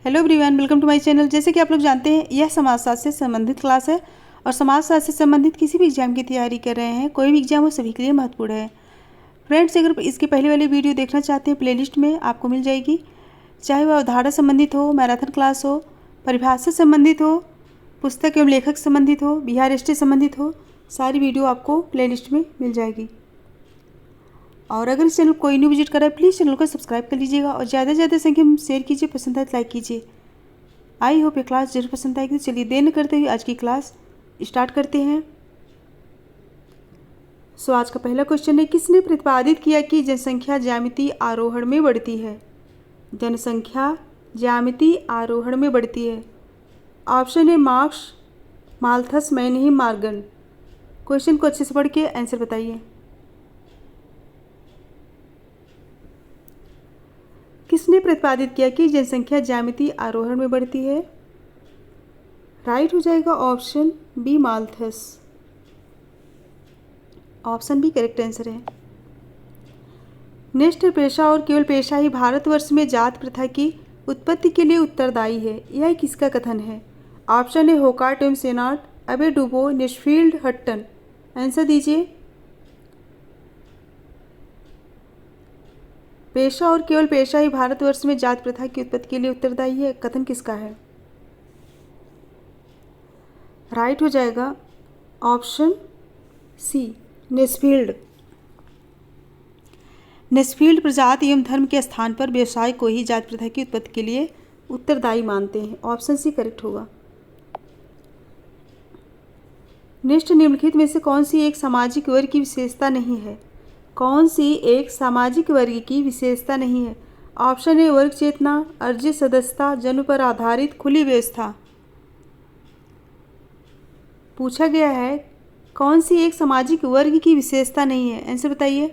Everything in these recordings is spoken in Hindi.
Hello everyone, welcome to my channel. जैसे कि आप लोग जानते हैं, यह समाजशास्त्र से संबंधित क्लास है और समाजशास्त्र से संबंधित किसी भी एग्जाम की तैयारी कर रहे हैं, कोई भी एग्जाम हो, सभी के लिए महत्वपूर्ण है। फ्रेंड्स, अगर इसकी पहले वाली वीडियो देखना चाहते हैं, प्लेलिस्ट में आपको मिल जाएगी। चाहे वह अवधारणा संबंधित हो, मैराथन क्लास हो, परिभाषा से संबंधित हो, पुस्तक एवं लेखक संबंधित हो, बिहार स्टेट संबंधित हो, सारी वीडियो आपको प्लेलिस्ट में मिल जाएगी। और अगर इस चैनल को कोई न्यू विजिट करा है, प्लीज़ चैनल को सब्सक्राइब कर लीजिएगा और ज़्यादा से ज़्यादा संख्या में शेयर कीजिए, पसंद आए तो लाइक कीजिए। आई होप ये क्लास जरूर पसंद आएगी। चलिए देर न करते हुए आज की क्लास स्टार्ट करते हैं। आज का पहला क्वेश्चन है, किसने प्रतिपादित किया कि जनसंख्या ज्यामितीय आरोहण में बढ़ती है? जनसंख्या ज्यामितीय आरोहण में बढ़ती है। ऑप्शन है मार्क्स, माल्थस, मैनहीम, मॉर्गन। क्वेश्चन को अच्छे से पढ़ के आंसर बताइए। किसने प्रतिपादित किया कि जनसंख्या ज्यामितीय आरोहण में बढ़ती है? राइट हो जाएगा option B, Malthus. Option B correct answer है। नेक्स्ट, पेशा और केवल पेशा ही भारतवर्ष में जात प्रथा की उत्पत्ति के लिए उत्तरदायी है, यह किसका कथन है? ऑप्शन है होकार्ट एवं सेनाट, अबे डुबो, निशफील्ड, हट्टन। आंसर दीजिए। पेशा और केवल पेशा ही भारतवर्ष में जात प्रथा की उत्पत्ति के लिए उत्तरदायी है, कथन किसका है? राइट हो जाएगा ऑप्शन सी, निशफील्ड। निशफील्ड प्रजाति एवं धर्म के स्थान पर व्यवसाय को ही जात प्रथा की उत्पत्ति के लिए उत्तरदायी मानते हैं। ऑप्शन सी करेक्ट होगा। नेक्स्ट, निम्नलिखित में से कौन सी एक सामाजिक वर्ग की विशेषता नहीं है? कौन सी एक सामाजिक वर्ग की विशेषता नहीं है? ऑप्शन ए वर्ग चेतना, अर्जित सदस्यता, जन्म पर आधारित खुली व्यवस्था। पूछा गया है कौन सी एक सामाजिक वर्ग की विशेषता नहीं है, आंसर बताइए।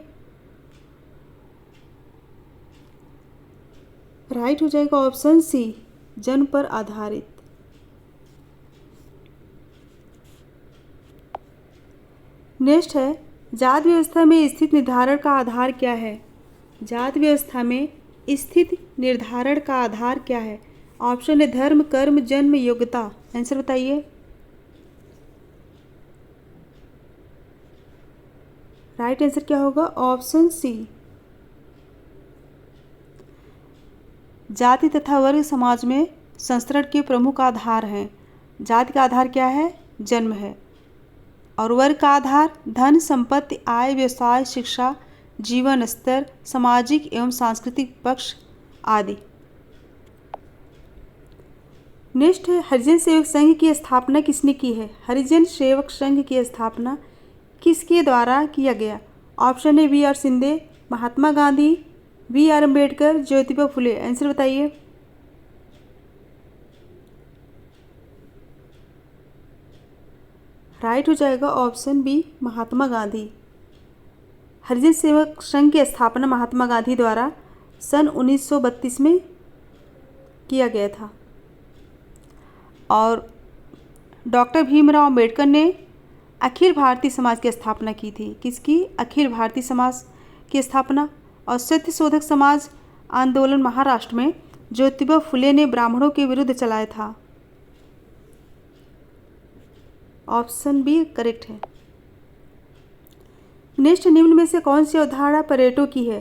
राइट हो जाएगा ऑप्शन सी, जन्म पर आधारित। नेक्स्ट है, जात व्यवस्था में स्थित निर्धारण का आधार क्या है? जात व्यवस्था में स्थित निर्धारण का आधार क्या है? ऑप्शन है धर्म, कर्म, जन्म, योग्यता। आंसर बताइए। राइट आंसर क्या होगा? ऑप्शन सी, जाति तथा वर्ग समाज में संस्तरण के प्रमुख आधार हैं। जाति का आधार क्या है? जन्म है। और वर्ग का आधार धन, संपत्ति, आय, व्यवसाय, शिक्षा, जीवन स्तर, सामाजिक एवं सांस्कृतिक पक्ष आदि। नेक्स्ट है, हरिजन सेवक संघ की स्थापना किसने की है? हरिजन सेवक संघ की स्थापना किसके द्वारा किया गया? ऑप्शन है V R Shinde, Mahatma Gandhi, B R Ambedkar, Jyotiba Phule. Answer बताइए। राइट हो जाएगा ऑप्शन बी, महात्मा गांधी। हरिजन सेवक संघ की स्थापना महात्मा गांधी द्वारा सन 1932 में किया गया था। और डॉक्टर भीमराव अम्बेडकर ने अखिल भारतीय समाज की स्थापना की थी। किसकी? अखिल भारतीय समाज की स्थापना। और सत्य शोधक समाज आंदोलन महाराष्ट्र में ज्योतिबा फुले ने ब्राह्मणों के विरुद्ध चलाया था। ऑप्शन बी करेक्ट है। नेक्स्ट, निम्न में से कौन सी अवधारणा परेटो की है?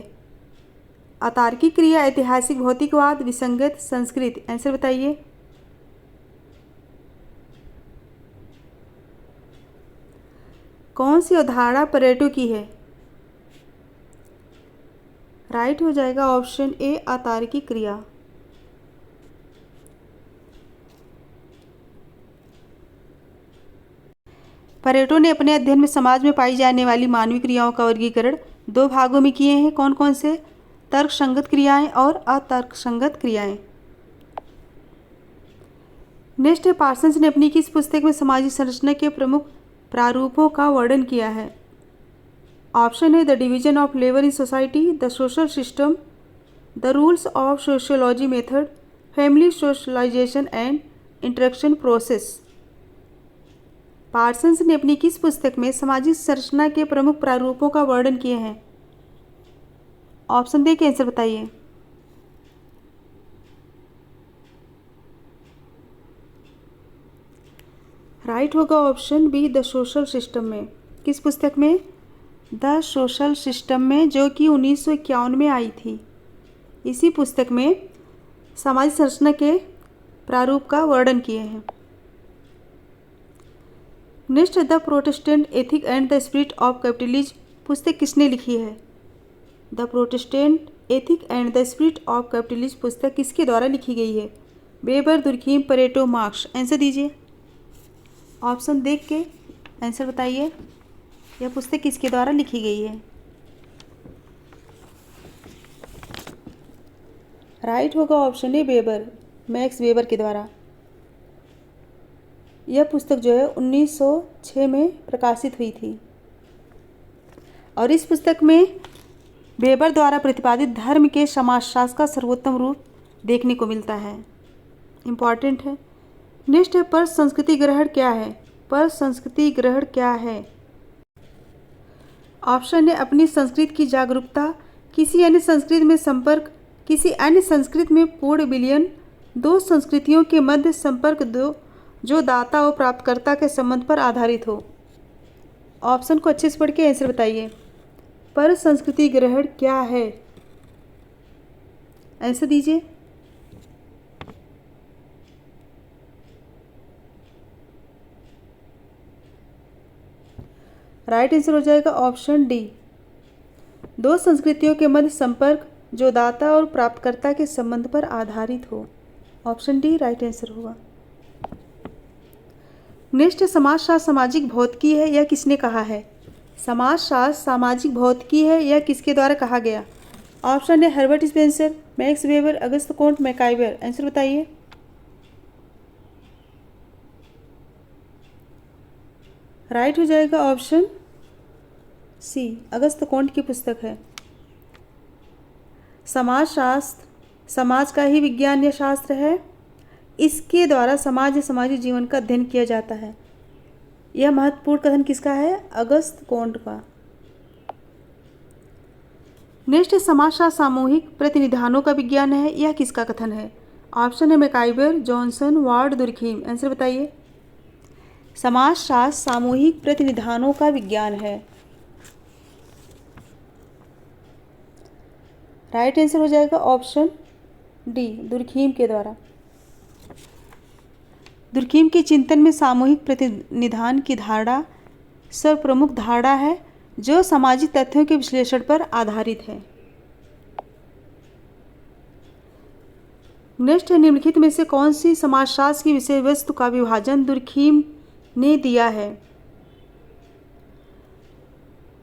अतार्किक क्रिया, ऐतिहासिक भौतिकवाद, विसंगत, संस्कृत। आंसर बताइए। कौन सी अवधारणा परेटो की है? राइट हो जाएगा ऑप्शन ए, अतार्किक क्रिया। परेटो ने अपने अध्ययन में समाज में पाई जाने वाली मानवीय क्रियाओं का वर्गीकरण दो भागों में किए हैं। कौन कौन से? तर्कसंगत क्रियाएं और अतर्कसंगत क्रियाएं। नेक्स्ट है, पार्सन्स ने अपनी किस पुस्तक में सामाजिक संरचना के प्रमुख प्रारूपों का वर्णन किया है? ऑप्शन है the division of labour in society, the social system, the rules of sociology method, family socialisation and interaction process. Parsons ने अपनी किस पुस्तक में सामाजिक संरचना के प्रमुख प्रारूपों का वर्णन किए हैं? ऑप्शन दे के आंसर बताइए। राइट होगा option be the social system में। किस पुस्तक में? द सोशल सिस्टम में, जो कि 1951 में आई थी। इसी पुस्तक में सामाजिक संरचना के प्रारूप का वर्णन किए हैं। Next, the Protestant ethic and the spirit of capitalism पुस्तक किसने लिखी है? The Protestant ethic and the spirit of capitalism पुस्तक किसके द्वारा लिखी गई है? Weber, Durkheim, Pareto, marks. Answer दीजिए। ऑप्शन देख के आंसर बताइए, यह पुस्तक किसके द्वारा लिखी गई है? राइट होगा option A weber, max weber के द्वारा। यह पुस्तक जो है 1906 में प्रकाशित हुई थी और इस पुस्तक में वेबर द्वारा प्रतिपादित धर्म के समाजशास्त्र का सर्वोत्तम रूप देखने को मिलता है। इम्पॉर्टेंट है। नेक्स्ट है, पर संस्कृति ग्रहण क्या है? पर संस्कृति ग्रहण क्या है? ऑप्शन है अपनी संस्कृति की जागरूकता, किसी अन्य संस्कृति में संपर्क, किसी अन्य संस्कृति में पूर्ण विलयन, दो संस्कृतियों के मध्य संपर्क, दो जो दाता और प्राप्तकर्ता के संबंध पर आधारित हो। ऑप्शन को अच्छे से पढ़ के आंसर बताइए। पर संस्कृति ग्रहण क्या है? आंसर दीजिए। राइट आंसर हो जाएगा ऑप्शन डी, दो संस्कृतियों के मध्य संपर्क जो दाता और प्राप्तकर्ता के संबंध पर आधारित हो। ऑप्शन डी राइट आंसर होगा। नेक्स्ट, समाजशास्त्र सामाजिक भौतिकी है, यह किसने कहा है? समाजशास्त्र सामाजिक भौतिकी है, यह किसके द्वारा कहा गया? ऑप्शन है हर्बर्ट स्पेंसर, मैक्स वेबर, अगस्त कोंट, मैकाइवर। आंसर बताइए। राइट हो जाएगा ऑप्शन सी, अगस्त कोंट की पुस्तक है। समाजशास्त्र समाज का ही विज्ञान या शास्त्र है, इसके द्वारा समाज या सामाजिक जीवन का अध्ययन किया जाता है। यह महत्वपूर्ण कथन किसका है? अगस्त कोंट का। नेक्स्ट, समाजशास्त्र सामूहिक प्रतिनिधानों का विज्ञान है, यह किसका कथन है? ऑप्शन है MacIver, Johnson, ward, Durkheim. Answer बताइए। समाजशास्त्र सामूहिक प्रतिनिधानों का विज्ञान है। राइट आंसर हो जाएगा ऑप्शन डी, दुर्खीम के द्वारा। दुर्खीम के चिंतन में सामूहिक प्रतिनिधान की धारणा सर्वप्रमुख धारणा है, जो सामाजिक तथ्यों के विश्लेषण पर आधारित है। नेक्स्ट है, निम्नलिखित में से कौन सी समाजशास्त्र की विषय वस्तु का विभाजन दुर्खीम ने दिया है?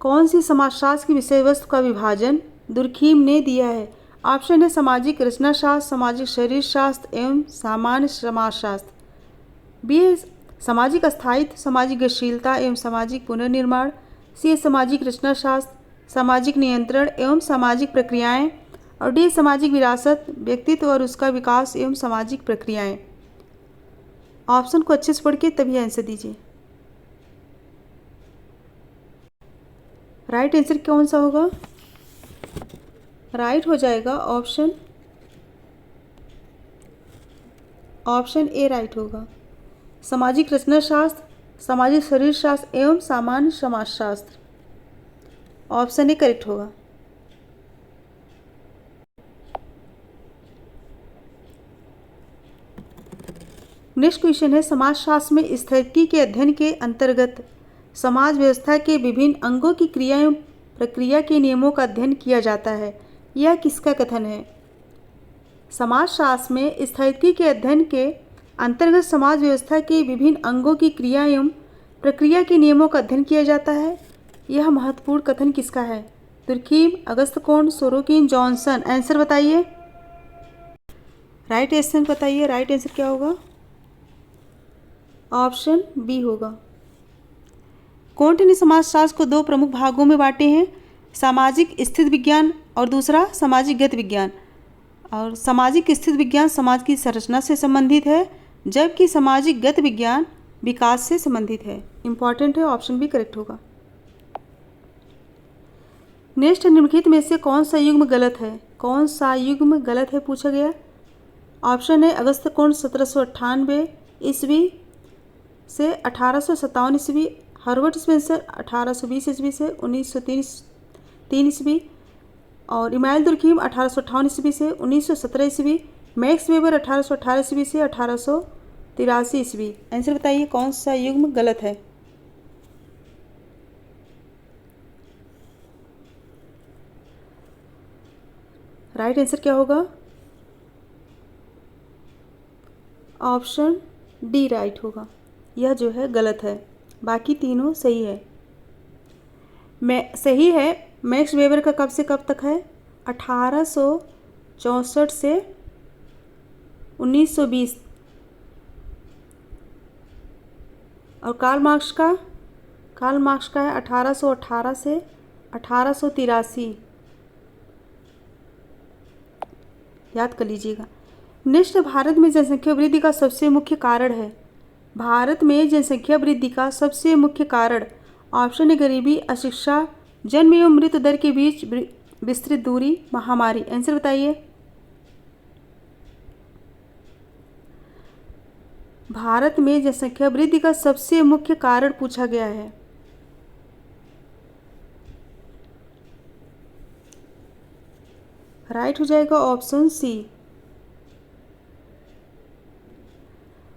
कौन सी समाजशास्त्र की विषय वस्तु का विभाजन दुर्खीम ने दिया है? ऑप्शन है सामाजिक रचनाशास्त्र, सामाजिक शरीर शास्त्र एवं सामान्य समाजशास्त्र। बी है सामाजिक स्थायित्व, सामाजिक गतिशीलता एवं सामाजिक पुनर्निर्माण। सी है सामाजिक रचनाशास्त्र, सामाजिक नियंत्रण एवं सामाजिक प्रक्रियाएं। और डी सामाजिक विरासत, व्यक्तित्व और उसका विकास एवं सामाजिक प्रक्रियाएं। ऑप्शन को अच्छे से पढ़ के तभी आंसर दीजिए। राइट आंसर कौन सा होगा? राइट हो जाएगा ऑप्शन ए राइट होगा। सामाजिक रचनाशास्त्र, सामाजिक शरीर शास्त्र एवं सामान्य समाजशास्त्र। ऑप्शन ए करेक्ट होगा। नेक्स्ट क्वेश्चन है, समाजशास्त्र में स्थिति के अध्ययन के अंतर्गत समाज व्यवस्था के विभिन्न अंगों की क्रिया एवं प्रक्रिया के नियमों का अध्ययन किया जाता है, यह किसका कथन है? समाजशास्त्र में स्थिति के अध्ययन के अंतर्गत समाज व्यवस्था के विभिन्न अंगों की क्रिया एवं प्रक्रिया के नियमों का अध्ययन किया जाता है, यह महत्वपूर्ण कथन किसका है? दुर्खीम, अगस्त कोंट, सोरोकिन, जॉनसन। आंसर बताइए। राइट आंसर बताइए। राइट आंसर क्या होगा? ऑप्शन बी होगा। कोंट ने समाजशास्त्र को दो प्रमुख भागों में बांटे हैं, सामाजिक स्थिति विज्ञान और दूसरा सामाजिक गति विज्ञान। और सामाजिक स्थिति विज्ञान समाज की संरचना से संबंधित है, जबकि सामाजिक गति विज्ञान विकास से संबंधित है। इंपॉर्टेंट है, ऑप्शन बी करेक्ट होगा। नेक्स्ट, निम्नलिखित में से कौन सा युग्म गलत है? कौन सा युग्म गलत है पूछा गया। ऑप्शन है अगस्त कोंट 1798 ईस्वी, से 1857 ईस्वी, हर्बर्ट स्पेंसर 1820 ईस्वी से 1903 ईस्वी, और इमाइल दुर्खीम 1858 ईस्वी से 1917 ईस्वी, मैक्स वेबर 1818 ईस्वी से 1883 ईस्वी। आंसर बताइए कौन सा युग्म गलत है। राइट आंसर क्या होगा? ऑप्शन डी राइट होगा, यह जो है गलत है, बाकी तीनों सही है। सही है, मैक्स वेबर का कब से कब तक है? 1864 से 1920, और कार्ल मार्क्स का है 1818 से 1883, याद कर लीजिएगा। नेक्स्ट, भारत में जनसंख्या वृद्धि का सबसे मुख्य कारण है। भारत में जनसंख्या वृद्धि का सबसे मुख्य कारण, ऑप्शन है गरीबी, अशिक्षा, जन्म एवं मृत्यु दर के बीच विस्तृत दूरी, महामारी। आंसर बताइए। भारत में जनसंख्या वृद्धि का सबसे मुख्य कारण पूछा गया है। राइट हो जाएगा ऑप्शन सी।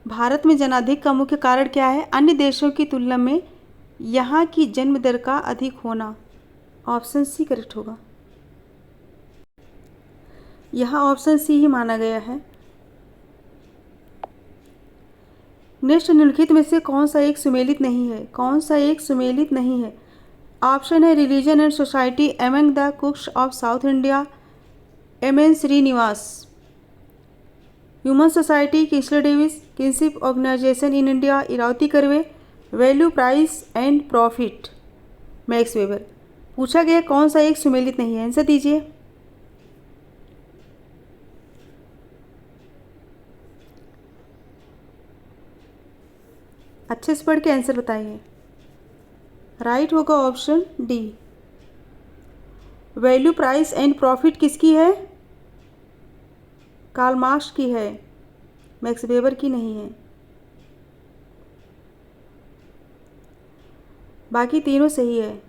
भारत में जनाधिक का मुख्य कारण क्या है? अन्य देशों की तुलना में यहाँ की जन्म दर का अधिक होना। ऑप्शन सी करेक्ट होगा, यहाँ ऑप्शन सी ही माना गया है। नेक्स्ट, निम्नलिखित में से कौन सा एक सुमेलित नहीं है? कौन सा एक सुमेलित नहीं है? ऑप्शन है religion and society among the Coorgs of South India, M N. Srinivas, human society Kingsley Davis, kinship organisation in India Irawati Karve, value price and profit Max Weber. पूछा गया कौन सा एक सुमेलित नहीं है, आंसर दीजिए। अच्छे से पढ़ के आंसर बताइए। राइट होगा option D. Value price and profit किसकी है? कार्ल मार्क्स की है, मैक्स वेबर की नहीं है। बाकी तीनों सही है।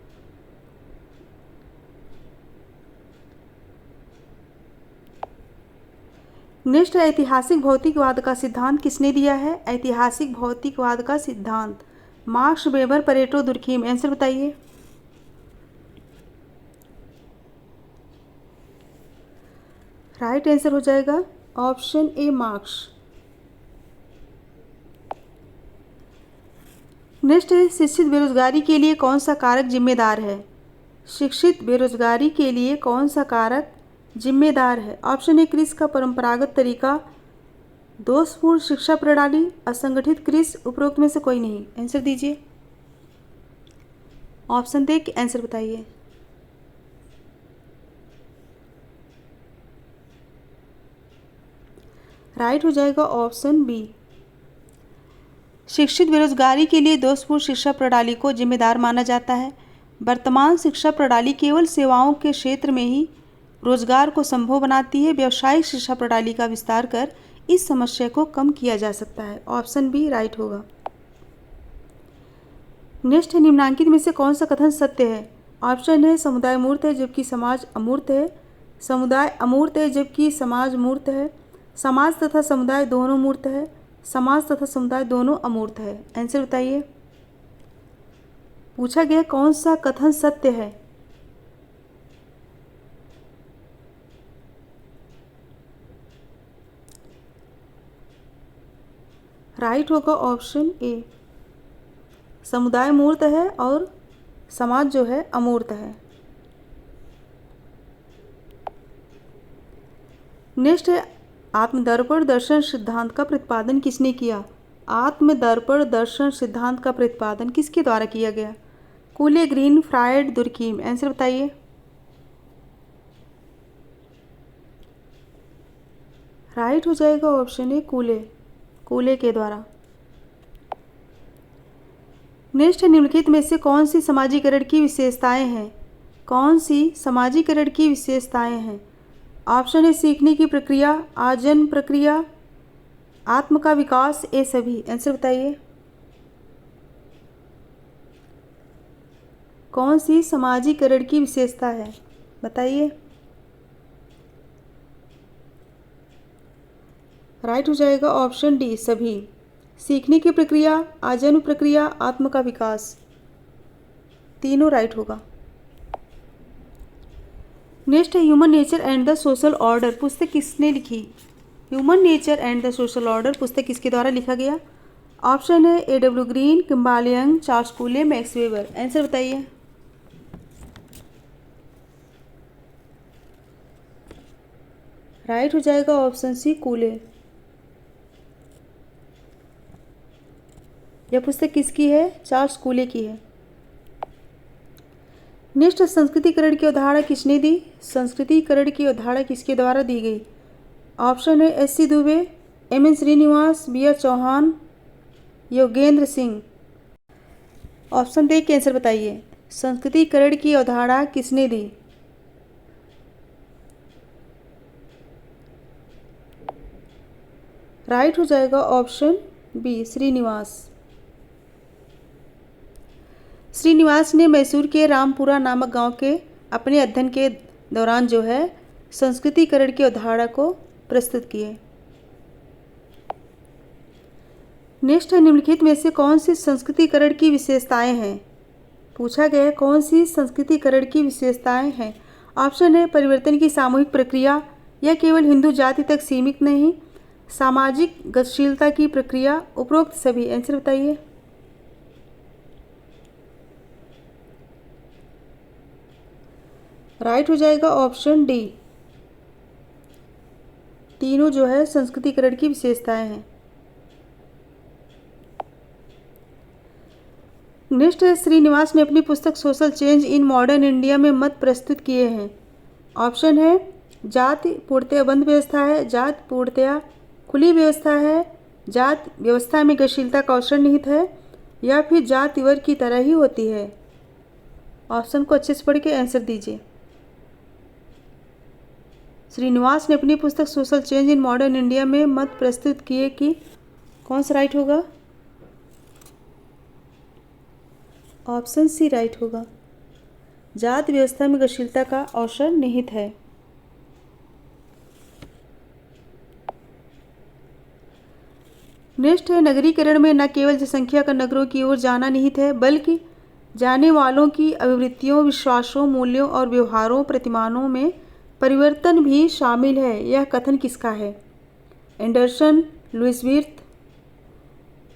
नेक्स्ट, ऐतिहासिक भौतिकवाद का सिद्धांत किसने दिया है? ऐतिहासिक भौतिकवाद का सिद्धांत marks, weber, Pareto, Durkheim. Answer बताइए। राइट आंसर हो जाएगा ऑप्शन ए मार्क्स। नेक्स्ट है, शिक्षित बेरोजगारी के लिए कौन सा कारक जिम्मेदार है? शिक्षित बेरोजगारी के लिए कौन सा कारक जिम्मेदार है? ऑप्शन ए कृषि का परंपरागत तरीका, दोषपूर्ण शिक्षा प्रणाली, असंगठित कृषि, उपरोक्त में से कोई नहीं। आंसर दीजिए। ऑप्शन देख के आंसर बताइए। राइट हो जाएगा ऑप्शन बी। शिक्षित बेरोजगारी के लिए दोषपूर्ण शिक्षा प्रणाली को जिम्मेदार माना जाता है। वर्तमान शिक्षा प्रणाली केवल सेवाओं के क्षेत्र में ही रोजगार को संभव बनाती है। व्यावसायिक शिक्षा प्रणाली का विस्तार कर इस समस्या को कम किया जा सकता है। ऑप्शन बी राइट होगा। नेक्स्ट है, निम्नांकित में से कौन सा कथन सत्य है? ऑप्शन है समुदाय मूर्त है जबकि समाज अमूर्त है, समुदाय अमूर्त है जबकि समाज मूर्त है, समाज तथा समुदाय दोनों मूर्त है, समाज तथा समुदाय दोनों अमूर्त है। आंसर बताइए। पूछा गया कौन सा कथन सत्य है? राइट होगा ऑप्शन ए, समुदाय मूर्त है और समाज जो है अमूर्त है। नेक्स्ट है, आत्मदर्पण दर्शन सिद्धांत का प्रतिपादन किसने किया? आत्मदर्पण दर्शन सिद्धांत का प्रतिपादन किसके द्वारा किया गया? कूले, ग्रीन, फ्रायड, दुर्कीम। आंसर बताइए। राइट हो जाएगा ऑप्शन ए कूले के द्वारा। नेक्स्ट, निम्नलिखित में से कौन सी समाजीकरण की विशेषताएं हैं? कौन सी समाजीकरण की विशेषताएं हैं? ऑप्शन है सीखने की प्रक्रिया, आजन्म प्रक्रिया, आत्म का विकास, ये सभी। आंसर बताइए। कौन सी समाजीकरण की विशेषता है, बताइए। राइट हो जाएगा ऑप्शन डी सभी। सीखने की प्रक्रिया, आजन्म प्रक्रिया, आत्म का विकास, तीनों राइट होगा। नेक्स्ट है human nature and the social order, पुस्तक किसने लिखी। Human nature and the social order पुस्तक किसके द्वारा लिखा गया। ऑप्शन है A.W. Green, Kimball Young, Charles Cooley, Max Weber. Answer बताइए। राइट हो जाएगा ऑप्शन सी कूले। यह पुस्तक किसकी है, चार्ल्स कूले की है। नेक्स्ट संस्कृतिकरण की अवधारणा किसने दी। संस्कृतिकरण की अवधारणा किसके द्वारा दी गई। ऑप्शन है S.C. Dube, M.N. Srinivas, B.R. Chauhan, Yogendra Singh. Option देख के आंसर बताइए। संस्कृतिकरण की अवधारणा किसने दी। राइट हो जाएगा ऑप्शन बी श्रीनिवास। श्रीनिवास ने मैसूर के रामपुरा नामक गांव के अपने अध्ययन के दौरान जो है संस्कृतिकरण की अवधारणा को प्रस्तुत किए। नेक्स्ट है निम्नलिखित में से कौन सी संस्कृतिकरण की विशेषताएं हैं। पूछा गया है कौन सी संस्कृतिकरण की विशेषताएं हैं। ऑप्शन है परिवर्तन की सामूहिक प्रक्रिया, यह केवल हिंदू जाति तक सीमित नहीं, सामाजिक गतिशीलता की प्रक्रिया, उपरोक्त सभी। आंसर बताइए। राइट हो जाएगा ऑप्शन डी, तीनों जो है संस्कृतिकरण की विशेषताएं हैं। नेक्स्ट है श्रीनिवास ने अपनी पुस्तक social change in modern India में मत प्रस्तुत किए हैं। ऑप्शन है जाति पूर्णतया बंद व्यवस्था है, जात पूर्णतया खुली व्यवस्था है, जात व्यवस्था में गतिशीलता का अवसर निहित है, या फिर जाति वर्ग की तरह ही होती है। ऑप्शन को अच्छे से पढ़ के आंसर दीजिए। श्रीनिवास ने अपनी पुस्तक social change in modern India में मत प्रस्तुत किए कि कौन सा राइट होगा। ऑप्शन सी राइट होगा, जात व्यवस्था में गतिशीलता का अवसर निहित है। नेक्स्ट है नगरीकरण में न केवल जनसंख्या का नगरों की ओर जाना निहित है, बल्कि जाने वालों की अभिवृत्तियों, विश्वासों, मूल्यों और व्यवहारों, प्रतिमानों में परिवर्तन भी शामिल है। यह कथन किसका है। Anderson, Lewis विर्थ,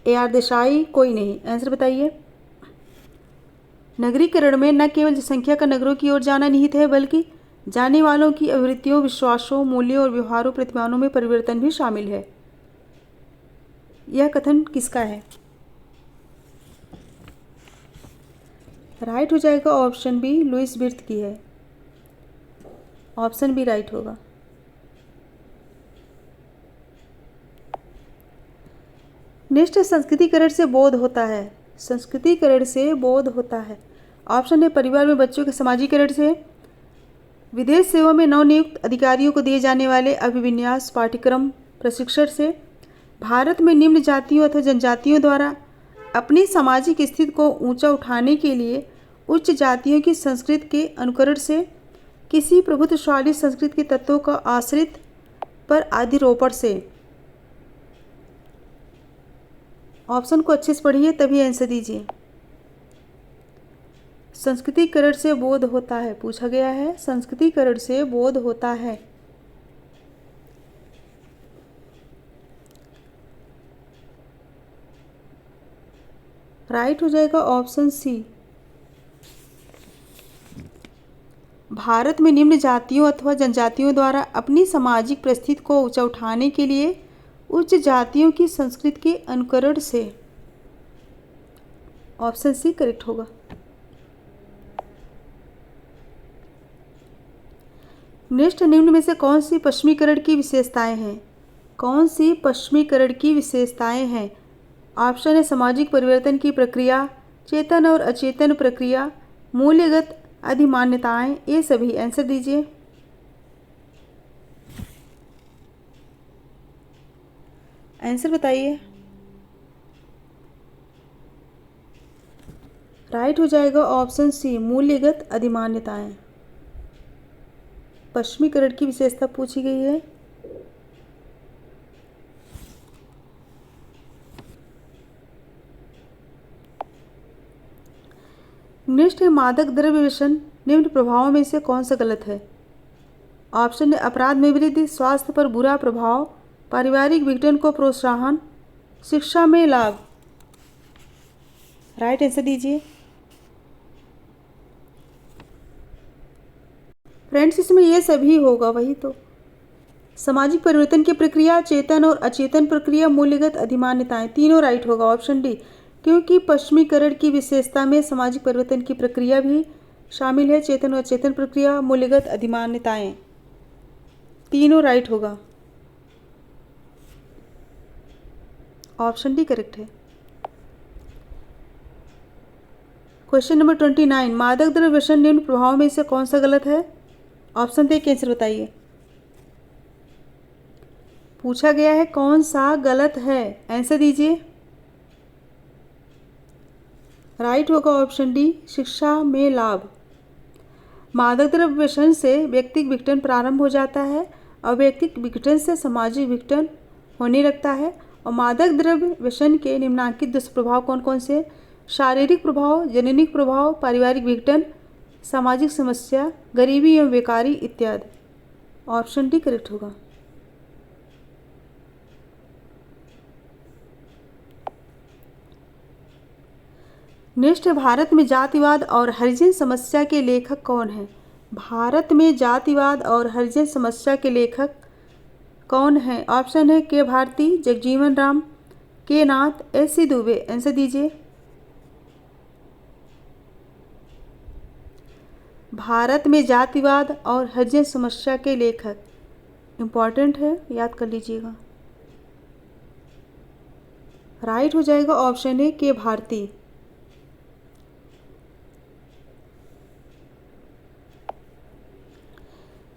A.R. देसाई, कोई नहीं। आंसर बताइए। नगरीकरण में न केवल जनसंख्या का नगरों की ओर जाना निहित है, बल्कि जाने वालों की अभिवृत्तियों, विश्वासों, मूल्यों और व्यवहारों, प्रतिमानों में परिवर्तन भी शामिल है। यह कथन किसका है। राइट हो जाएगा ऑप्शन बी, लुईस विर्थ की है। ऑप्शन बी राइट होगा। नेक्स्ट संस्कृतिकरण से बोध होता है। संस्कृतिकरण से बोध होता है। ऑप्शन है परिवार में बच्चों के समाजीकरण से, विदेश सेवा में नवनियुक्त अधिकारियों को दिए जाने वाले अभिविन्यास पाठ्यक्रम प्रशिक्षण से, भारत में निम्न जातियों अथवा जनजातियों द्वारा अपनी सामाजिक स्थिति को ऊंचा उठाने के लिए उच्च जातियों की संस्कृति के अनुकरण से, किसी प्रभुत्वशाली संस्कृति के तत्वों का आश्रित पर अधिरोपण से। ऑप्शन को अच्छे से पढ़िए तभी आंसर दीजिए। संस्कृतिकरण से बोध होता है, पूछा गया है संस्कृतिकरण से बोध होता है। राइट हो जाएगा ऑप्शन सी, भारत में निम्न जातियों अथवा जनजातियों द्वारा अपनी सामाजिक परिस्थिति को ऊंचा उठाने के लिए उच्च जातियों की संस्कृति के अनुकरण से। ऑप्शन सी करेक्ट होगा। नेक्स्ट निम्न में से कौन सी पश्चिमीकरण की विशेषताएं हैं। कौन सी पश्चिमीकरण की विशेषताएं हैं। ऑप्शन है सामाजिक परिवर्तन की प्रक्रिया, चेतन और अचेतन प्रक्रिया, मूल्यगत अधिमान्यताएं, ये सभी। आंसर दीजिए। आंसर बताइए। राइट हो जाएगा ऑप्शन सी, मूल्यगत अधिमान्यताएं। पश्चिमीकरण की विशेषता पूछी गई है। नेक्स्ट है, मादक द्रव्य व्यसन निम्न प्रभावों में से कौन सा गलत है? ऑप्शन है, अपराध में वृद्धि, स्वास्थ्य पर बुरा प्रभाव, पारिवारिक विघटन को प्रोत्साहन, शिक्षा में लाभ। राइट आंसर दीजिए। फ्रेंड्स, इसमें ये सभी होगा, वही तो। सामाजिक परिवर्तन की प्रक्रिया, चेतन और अचेतन प्रक्रिया, मूल्यगत अधिमान्यताएं, तीनों राइट होगा ऑप्शन डी, क्योंकि पश्चिमीकरण की विशेषता में सामाजिक परिवर्तन की प्रक्रिया भी शामिल है। चेतन और अचेतन प्रक्रिया, मूल्यगत अधिमान्यताएं, तीनों राइट होगा। ऑप्शन डी करेक्ट है। क्वेश्चन नंबर 29, मादक द्रव्य व्यसन निम्न प्रभाव में से कौन सा गलत है? ऑप्शन दे के आंसर बताइए। पूछा गया है कौन सा गलत है, आंसर दीजिए। राइट होगा ऑप्शन डी, शिक्षा में लाभ। मादक द्रव्य व्यसन से व्यक्तिगत विघटन प्रारंभ हो जाता है और व्यक्तिगत विघटन से सामाजिक विघटन होने लगता है। और मादक द्रव्य व्यसन के निम्नलिखित दुष्प्रभाव कौन कौन से? शारीरिक प्रभाव, जननिक प्रभाव, पारिवारिक विघटन, सामाजिक समस्या, गरीबी एवं बेकारी इत्यादि। ऑप्शन डी करेक्ट होगा। नेक्स्ट है, भारत में जातिवाद और हरिजन समस्या के लेखक कौन है? भारत में जातिवाद और हरिजन समस्या के लेखक कौन है? ऑप्शन है, के भारती, जगजीवन राम, के नाथ, एस सी दुबे। आंसर दीजिए। भारत में जातिवाद और हरिजन समस्या के लेखक, इम्पॉर्टेंट है, याद कर लीजिएगा। राइट हो जाएगा ऑप्शन है, के भारती।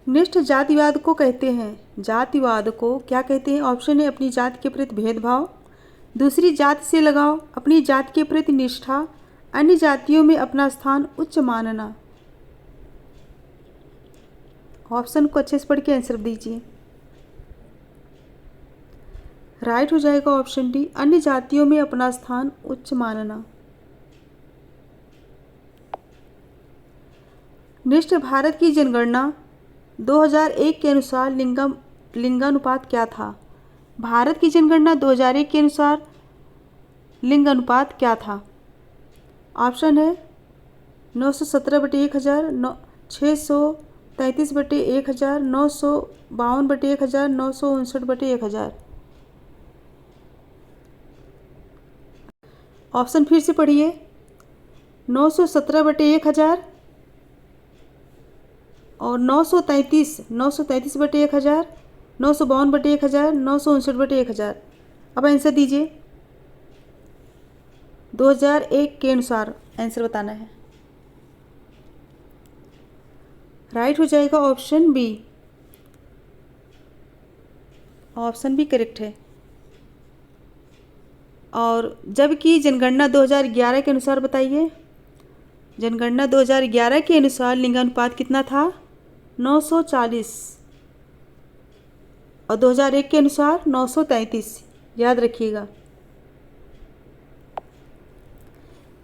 नेक्स्ट, जातिवाद को कहते हैं, जातिवाद को क्या कहते हैं? ऑप्शन है, अपनी जाति के प्रति भेदभाव, दूसरी जाति से लगाव, अपनी जाति के प्रति निष्ठा, अन्य जातियों में अपना स्थान उच्च मानना। ऑप्शन को अच्छे से पढ़ के आंसर दीजिए। राइट हो जाएगा ऑप्शन डी, अन्य जातियों में अपना स्थान उच्च मानना। नेक्स्ट, भारत की जनगणना 2001 के अनुसार लिंगानुपात क्या था? भारत की जनगणना 2001 के अनुसार लिंगानुपात क्या था? ऑप्शन है, 917/1000, 633/1000, 952/1000, 959/1000। ऑप्शन फिर से पढ़िए। 917/1000 और 933/1000, 952/1000, 959/1000। अब आंसर दीजिए। 2001 के अनुसार आंसर बताना है। राइट हो जाएगा option B. Option B correct है। और जबकि जनगणना 2011 के अनुसार बताइए, जनगणना 2011 के अनुसार लिंगानुपात कितना था? 940। और 2001 के अनुसार 933, याद रखिएगा।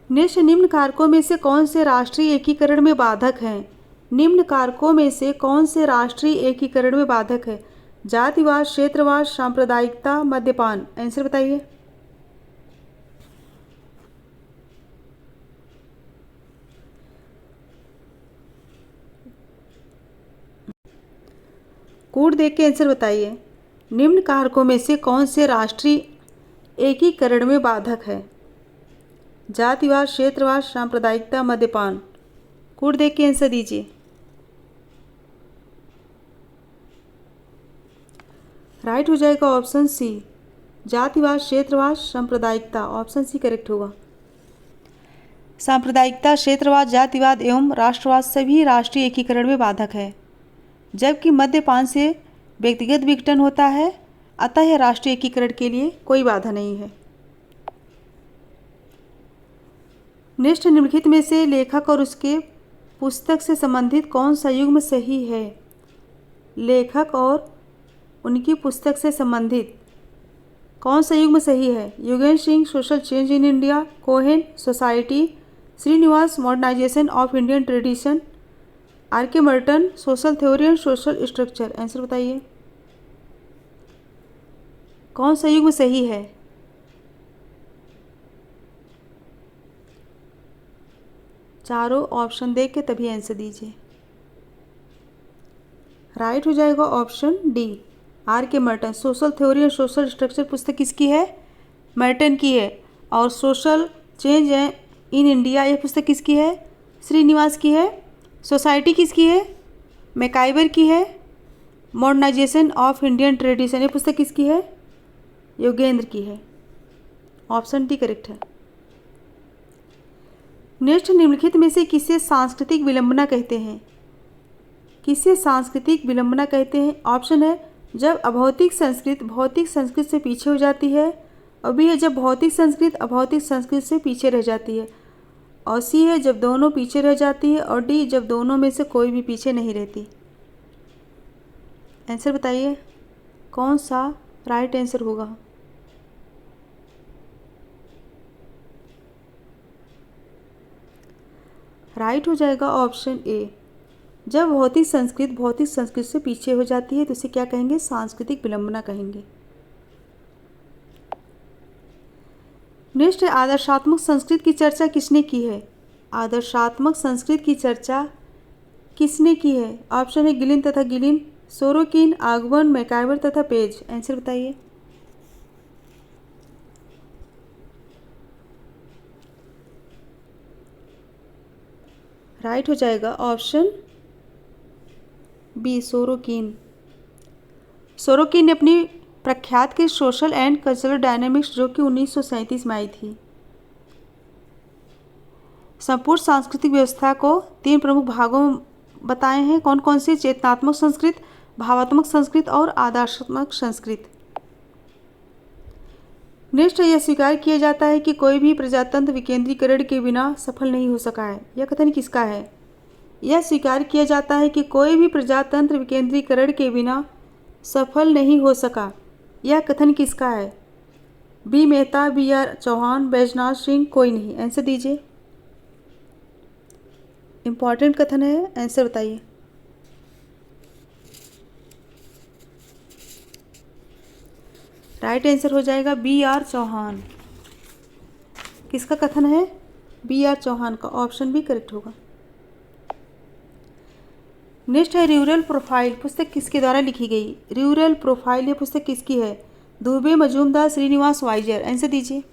नेक्स्ट, निम्न कारकों में से कौन से राष्ट्रीय एकीकरण में बाधक हैं? निम्न कारकों में से कौन से राष्ट्रीय एकीकरण में बाधक है? जातिवाद, क्षेत्रवाद, सांप्रदायिकता, मद्यपान। आंसर बताइए। कोड देख के आंसर बताइए। निम्न कारकों में से कौन से राष्ट्रीय एकीकरण में बाधक है? जातिवाद, क्षेत्रवाद, सांप्रदायिकता, मद्यपान। कोड देख के आंसर दीजिए। राइट हो जाएगा ऑप्शन सी, जातिवाद, क्षेत्रवाद, सांप्रदायिकता। ऑप्शन सी करेक्ट होगा। सांप्रदायिकता, क्षेत्रवाद, जातिवाद एवं राष्ट्रवाद सभी राष्ट्रीय एकीकरण में बाधक है, जबकि मद्यपान से व्यक्तिगत विघटन होता है, अतः यह राष्ट्रीय एकीकरण के लिए कोई बाधा नहीं है। नेक्स्ट, निम्नलिखित में से लेखक और उसके पुस्तक से संबंधित कौन सा युग्म सही है? लेखक और उनकी पुस्तक से संबंधित कौन सा युग्म सही है? Yogendra Singh, social change in India, Cohen, society, Srinivas, modernisation of Indian tradition, R K. Merton, social theory and social structure. Answer बताइए, कौन सा युग्म सही है? चारों ऑप्शन देख के तभी आंसर दीजिए। राइट हो जाएगा option D, R K. Merton. Social theory and social structure पुस्तक किसकी है? मर्टन की है। और सोशल चेंज इन इंडिया ये पुस्तक किसकी है? श्रीनिवास की है। सोसाइटी किसकी है? मैकाइवर की है। मॉडर्नाइजेशन ऑफ इंडियन ट्रेडिशन ये पुस्तक किसकी है? योगेंद्र की है। ऑप्शन डी करेक्ट है। नेक्स्ट, निम्नलिखित में से किसे सांस्कृतिक विलंबना कहते हैं? किसे सांस्कृतिक विलंबना कहते हैं? ऑप्शन है जब अभौतिक संस्कृत भौतिक संस्कृत से पीछे हो जाती है, और बी है जब भौतिक संस्कृत अभौतिक संस्कृत से पीछे रह जाती है, और सी है जब दोनों पीछे रह जाती है, और डी जब दोनों में से कोई भी पीछे नहीं रहती। आंसर बताइए, कौन सा राइट आंसर होगा? राइट हो जाएगा ऑप्शन ए, जब भौतिक संस्कृत से पीछे हो जाती है तो इसे क्या कहेंगे? सांस्कृतिक विलंबना कहेंगे। नेक्स्ट है, आदर्शात्मक संस्कृत की चर्चा किसने की है? आदर्शात्मक संस्कृत की चर्चा किसने की है? ऑप्शन है गिलिन तथा गिलिन, सोरोकिन, आगवन, मैकाइवर तथा पेज। आंसर बताइए, राइट हो जाएगा ऑप्शन बी, सोरोकिन। सोरोकिन ने अपनी प्रख्यात के सोशल एंड कल्चरल डायनेमिक्स जो कि 1937 में आई थी। संपूर्ण सांस्कृतिक व्यवस्था को 3 प्रमुख भागों में बताए हैं। कौन कौन से? चेतनात्मक संस्कृत, भावात्मक संस्कृत और आदर्शात्मक संस्कृत। नेक्स्ट, यह स्वीकार किया जाता है कि कोई भी प्रजातंत्र विकेंद्रीकरण के बिना सफल नहीं हो सका है। यह कथन किसका है? यह स्वीकार किया जाता है कि कोई भी प्रजातंत्र विकेंद्रीकरण के बिना सफल नहीं हो सका। यह कथन किसका है? B Mehta, B R Chauhan, Baijnath Singh, कोई नहीं। आंसर दीजिए, इंपॉर्टेंट कथन है, आंसर बताइए। राइट आंसर हो जाएगा बी आर चौहान। किसका कथन है? बी आर चौहान का। ऑप्शन बी करेक्ट होगा। नेक्स्ट है, रूरल प्रोफाइल पुस्तक किसके द्वारा लिखी गई? रूरल प्रोफाइल ये पुस्तक किसकी है? दुबे, मजूमदार, श्रीनिवास, वाइजर। आंसर दीजिए,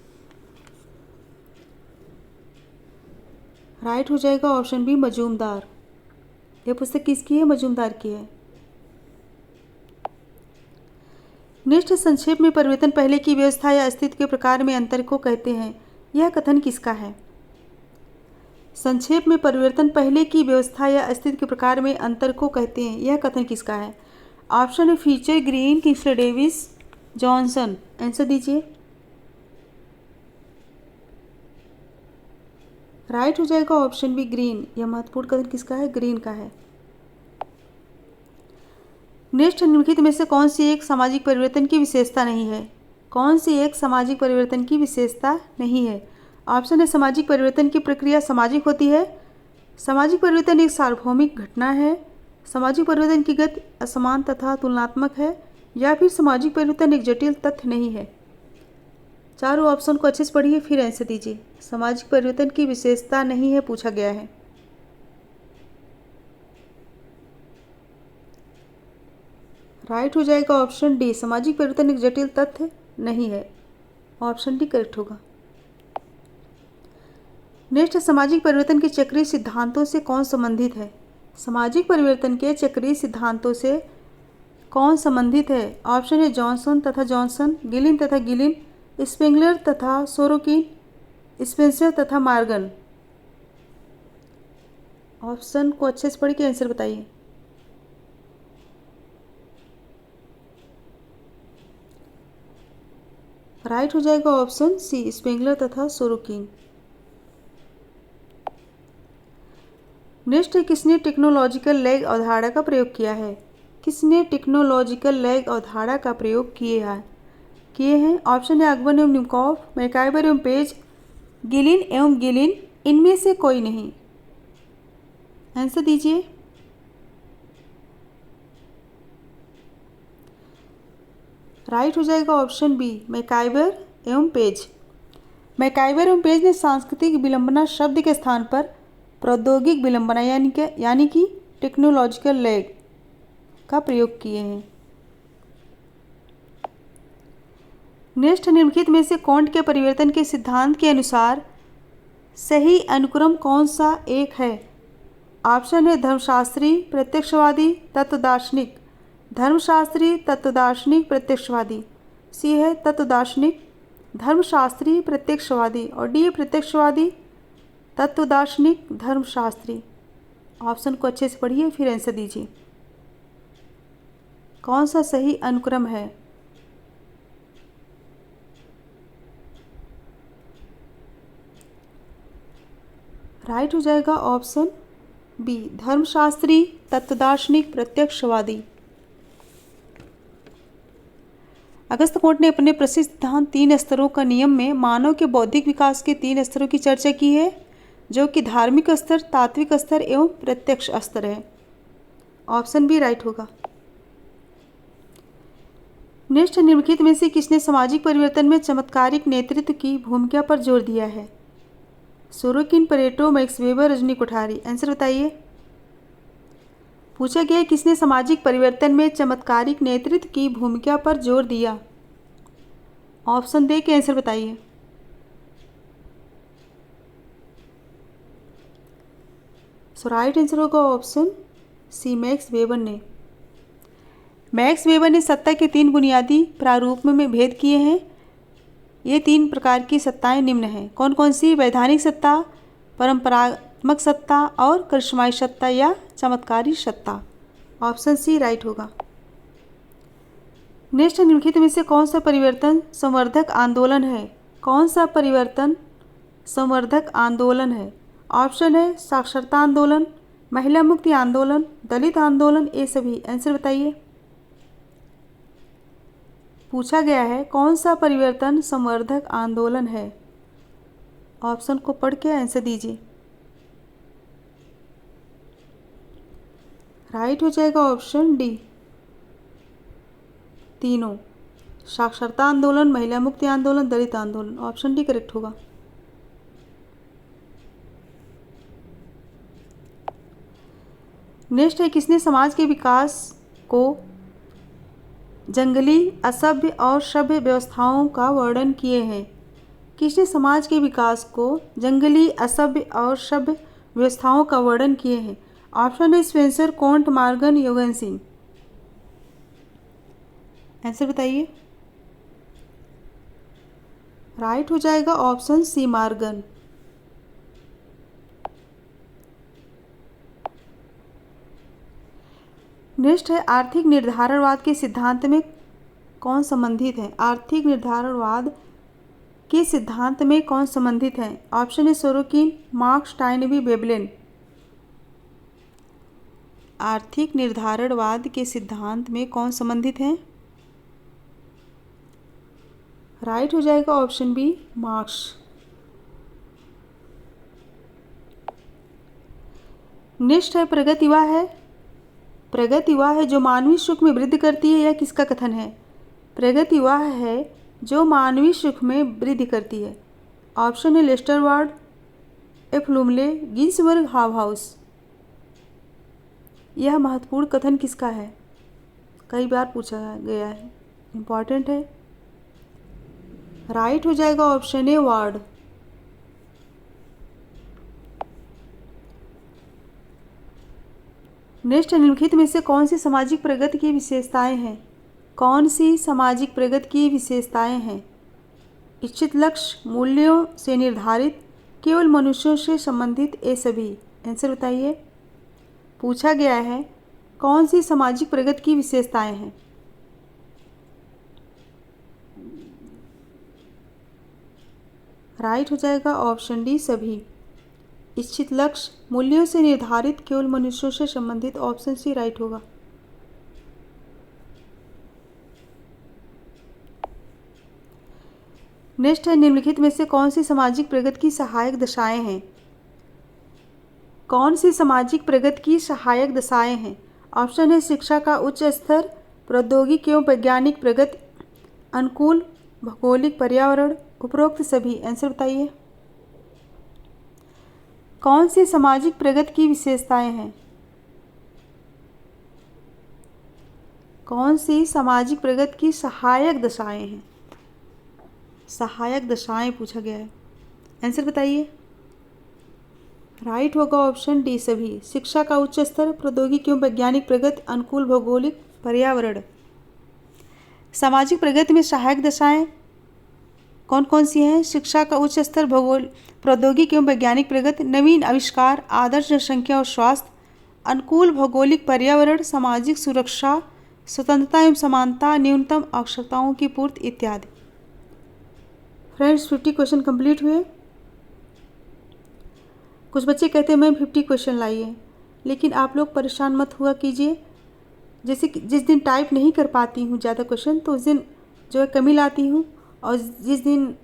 राइट हो जाएगा ऑप्शन बी, मजूमदार। यह पुस्तक किसकी है? मजूमदार की है। नेक्स्ट, संक्षेप में परिवर्तन पहले की व्यवस्था या अस्तित्व के प्रकार में अंतर को कहते हैं। यह कथन किसका है? संक्षेप में परिवर्तन पहले की व्यवस्था या अस्तित्व के प्रकार में अंतर को कहते हैं। यह कथन किसका है? ऑप्शन है feature, green, Kingsley Davis, Johnson. Answer दीजिए, राइट हो जाएगा ऑप्शन बी, ग्रीन। यह महत्वपूर्ण कथन किसका है? ग्रीन का है। नेक्स्ट, निम्नलिखित में से कौन सी एक सामाजिक परिवर्तन की विशेषता नहीं है? कौन सी एक सामाजिक परिवर्तन की विशेषता नहीं है? ऑप्शन है सामाजिक परिवर्तन की प्रक्रिया सामाजिक होती है, सामाजिक परिवर्तन एक सार्वभौमिक घटना है, सामाजिक परिवर्तन की गति असमान तथा तुलनात्मक है, या फिर सामाजिक परिवर्तन एक जटिल तथ्य नहीं है। चारों ऑप्शन को अच्छे से पढ़िए फिर आंसर दीजिए। सामाजिक परिवर्तन की विशेषता नहीं है पूछा गया है। राइट हो जाएगा ऑप्शन डी, सामाजिक परिवर्तन एक जटिल तथ्य नहीं है। ऑप्शन डी करेक्ट होगा। नेक्स्ट, सामाजिक परिवर्तन के चक्रीय सिद्धांतों से कौन संबंधित है? सामाजिक परिवर्तन के चक्रीय सिद्धांतों से कौन संबंधित है? ऑप्शन है जॉनसन तथा जॉनसन, गिलिन तथा गिलिन, स्पेंगलर तथा सोरोकिन, स्पेंसर तथा मार्गन। ऑप्शन को अच्छे से पढ़ के आंसर बताइए। राइट हो जाएगा ऑप्शन सी, स्पेंगलर तथा सोरोकिन। नेक्स्ट है, किसने टेक्नोलॉजिकल लैग अवधारणा का प्रयोग किया है? किसने टेक्नोलॉजिकल लैग अवधारणा का प्रयोग किए हैं? ऑप्शन है अकबर एवं निमकॉफ, मैकाइवर एवं पेज, गिलिन एवं गिलिन, इनमें से कोई नहीं। आंसर दीजिए। राइट हो जाएगा ऑप्शन बी, मैकाइवर एवं पेज। मैकाइवर एवं पेज ने सांस्कृतिक विलंबना शब्द के स्थान पर प्रौद्योगिक विलंबना यानी कि टेक्नोलॉजिकल लैग का प्रयोग किए हैं। नेक्स्ट, निम्नलिखित में से क्वांट के परिवर्तन के सिद्धांत के अनुसार सही अनुक्रम कौन सा एक है? ऑप्शन है धर्मशास्त्री, प्रत्यक्षवादी, तत्वदार्शनिक। धर्मशास्त्री, तत्वदार्शनिक, प्रत्यक्षवादी। सी है तत्वदार्शनिक, धर्मशास्त्री, प्रत्यक्षवादी, और डी प्रत्यक्षवादी, तत्वदार्शनिक, धर्मशास्त्री। ऑप्शन को अच्छे से पढ़िए फिर आंसर दीजिए। कौन सा सही अनुक्रम है? राइट हो जाएगा ऑप्शन बी, धर्मशास्त्री, तत्वदार्शनिक, प्रत्यक्षवादी। अगस्त कोर्ट ने अपने प्रसिद्ध सिद्धांत 3 स्तरों का नियम में मानव के बौद्धिक विकास के 3 स्तरों की चर्चा की है, जो कि धार्मिक स्तर, तात्विक स्तर एवं प्रत्यक्ष स्तर है। ऑप्शन बी राइट होगा। नेक्स्ट, निम्नलिखित में से किसने सामाजिक परिवर्तन में चमत्कारिक नेतृत्व की भूमिका पर जोर दिया है? Sorokin, Pareto, max weber, Rajni Kothari. Answer बताइए। पूछा गया किसने सामाजिक परिवर्तन में चमत्कारिक नेतृत्व की भूमिका पर जोर दिया? ऑप्शन दे के आंसर बताइए। सो राइट आंसर होगा ऑप्शन सी, मैक्स वेबर ने। मैक्स वेबर ने सत्ता के 3 बुनियादी प्रारूपों में भेद किए हैं। ये 3 प्रकार की सत्ताएं निम्न हैं। कौन कौन सी? वैधानिक सत्ता, परंपरात्मक सत्ता और करिश्माई सत्ता या चमत्कारी सत्ता। ऑप्शन सी राइट होगा। नेक्स्ट, निम्नलिखित में से कौन सा परिवर्तन संवर्धक आंदोलन है? कौन सा परिवर्तन संवर्धक आंदोलन है? ऑप्शन है साक्षरता आंदोलन, महिला मुक्ति आंदोलन, दलित आंदोलन, ये सभी। आंसर बताइए। पूछा गया है कौन सा परिवर्तन संवर्धक आंदोलन है? ऑप्शन को पढ़ के आंसर दीजिए। राइट हो जाएगा ऑप्शन डी, तीनों, साक्षरता आंदोलन, महिला मुक्ति आंदोलन, दलित आंदोलन। ऑप्शन डी करेक्ट होगा। नेक्स्ट है, किसने समाज के विकास को जंगली, असभ्य और सभ्य व्यवस्थाओं का वर्णन किए हैं? किसने समाज के विकास को जंगली, असभ्य और सभ्य व्यवस्थाओं का वर्णन किए हैं? ऑप्शन है स्पेंसर, कोंट, मॉर्गन, योगेन। आंसर बताइए। राइट हो जाएगा ऑप्शन सी, मॉर्गन। नेक्स्ट है, आर्थिक निर्धारणवाद के सिद्धांत में कौन संबंधित है? आर्थिक निर्धारणवाद के सिद्धांत में कौन संबंधित है? ऑप्शन है सोरोकिन, मार्क्स, टाइनबी, वेबलेन। आर्थिक निर्धारणवाद के सिद्धांत में कौन संबंधित है? राइट हो जाएगा ऑप्शन बी, मार्क्स। नेक्स्ट है, प्रगति वह है जो मानवीय सुख में वृद्धि करती है, यह किसका कथन है? प्रगति वह है जो मानवीय सुख में वृद्धि करती है। ऑप्शन है लेस्टरवार्ड, एफ लुमले, गिन्सबर्ग, हाउहाउस। यह महत्वपूर्ण कथन किसका है? कई बार पूछा गया है, इम्पॉर्टेंट है। राइट हो जाएगा ऑप्शन ए, वार्ड। नेक्स्ट, निम्नलिखित में से कौन सी सामाजिक प्रगति की विशेषताएं हैं? कौन सी सामाजिक प्रगति की विशेषताएं हैं? इच्छित लक्ष्य, मूल्यों से निर्धारित, केवल मनुष्यों से संबंधित, ये सभी। आंसर बताइए। पूछा गया है कौन सी सामाजिक प्रगति की विशेषताएं हैं? राइट हो जाएगा ऑप्शन डी, सभी। इच्छित लक्ष्य मूल्यों से निर्धारित केवल मनुष्यों से संबंधित। ऑप्शन सी राइट होगा। नेक्स्ट है, निम्नलिखित में से कौन सी सामाजिक प्रगति की सहायक दशाएं हैं? कौन सी सामाजिक प्रगति की सहायक दशाएं हैं? ऑप्शन है शिक्षा का उच्च स्तर, प्रौद्योगिकी एवं वैज्ञानिक प्रगति, अनुकूल भौगोलिक पर्यावरण, उपरोक्त सभी। आंसर बताइए। कौन सी सामाजिक प्रगति की विशेषताएं हैं? कौन सी सामाजिक प्रगति की सहायक दशाएं हैं? सहायक दशाएं पूछा गया है। आंसर बताइए। राइट होगा ऑप्शन डी सभी। शिक्षा का उच्च स्तर, प्रौद्योगिकी एवं वैज्ञानिक प्रगति, अनुकूल भौगोलिक पर्यावरण। सामाजिक प्रगति में सहायक दशाएं कौन कौन सी हैं? शिक्षा का उच्च स्तर, प्रौद्योगिकी एवं वैज्ञानिक प्रगति, नवीन आविष्कार, आदर्श जनसंख्या और स्वास्थ्य, अनुकूल भौगोलिक पर्यावरण, सामाजिक सुरक्षा, स्वतंत्रता एवं समानता, न्यूनतम आवश्यकताओं की पूर्ति इत्यादि। फ्रेंड्स 50 क्वेश्चन कंप्लीट हुए। कुछ बच्चे कहते हैं मैम 50 क्वेश्चन लाइए, लेकिन आप लोग परेशान मत हुआ कीजिए। जैसे कि जिस दिन टाइप नहीं कर पाती हूँ ज़्यादा क्वेश्चन तो उस दिन जो है कमी लाती हूँ, और जिस दिन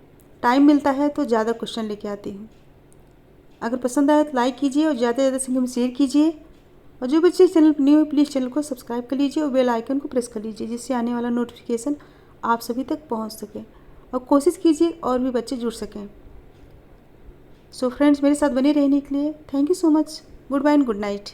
टाइम मिलता है तो ज़्यादा क्वेश्चन लेके आती हूँ। अगर पसंद आया तो लाइक कीजिए और ज़्यादा से ज़्यादा संख्या में शेयर कीजिए। और जो बच्चे चैनल पर न्यू है प्लीज़ चैनल को सब्सक्राइब कर लीजिए और बेल आइकन को प्रेस कर लीजिए, जिससे आने वाला नोटिफिकेशन आप सभी तक पहुँच सके। और कोशिश कीजिए और भी बच्चे जुड़ सकें। सो फ्रेंड्स मेरे साथ बने रहने के लिए thank you so much. Goodbye and good night.